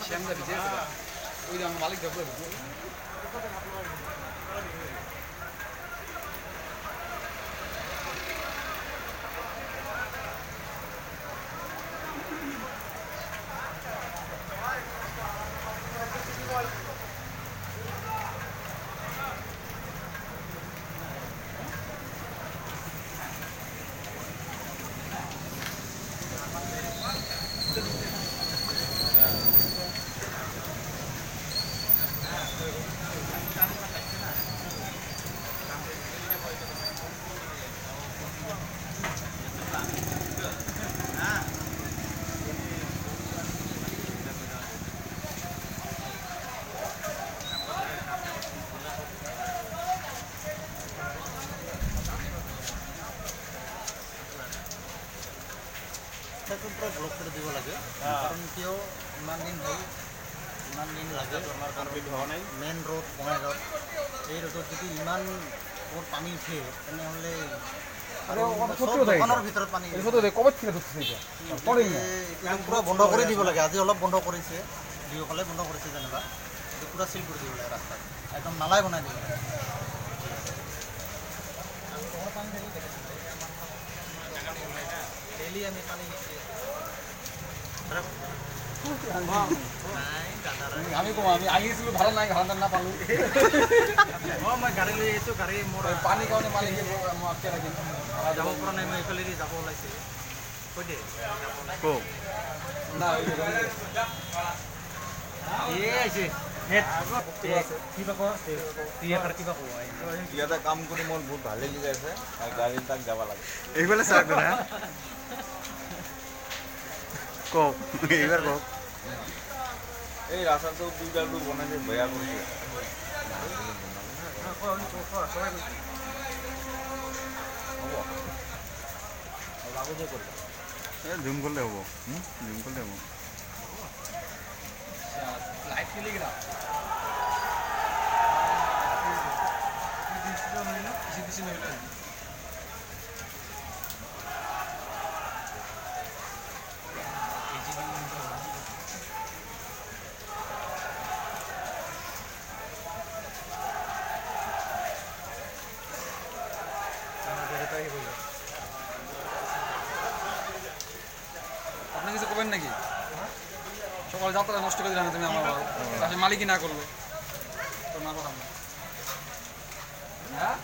শ্যামদা ভিজে ওই আমাৰ মালিক দেখলো পুৰো ব্লক কৰে দিব লাগে কাৰণ কিয় ইমান দিন লাগে মেইন ৰোড বঙাইগাঁও এই ৰোডত যদি ইমান পানী উঠে তেনেহ'লে দোকানৰ ভিতৰত পানী পুৰা বন্ধ কৰি দিব লাগে আজি অলপ বন্ধ কৰিছে দুয়োফালে বন্ধ কৰিছে যেনিবা পুৰা চিল কৰি দিব লাগে ৰাস্তাত একদম নালাই বনাই দিব লাগে ডেইলি আমি পানী আমি কম আমি আহিছিলোঁ ভাড়া নাই ভাড়া নাপালোঁ মই গাড়ী লৈ আহিছোঁ গাড়ী মোৰ পানী কাৰণে মালিক মই আটকে থাকিম যাব পৰা নাই মই এইফালেদি যাব ওলাইছে কৈ দে কওক না আহিছে ইয়াতে কাম কৰি মোৰ বহুত ভালে লাগি আছে গাড়ী তাক যাব লাগে এইফালে চাওক দাদা কওক এইবাৰ কওক এই ৰাস্তাটো দুইডালটো বনাইছে বেয়া কৰিছে জুম করলে হবো জুম করলে হবো লাইট খেলে গেলাম আপনি কিছু করবেন নাকি সকাল যাত্রা নষ্ট করে দিলাম তুমি আমার মালিকই না করলো তোর না কথা হ্যাঁ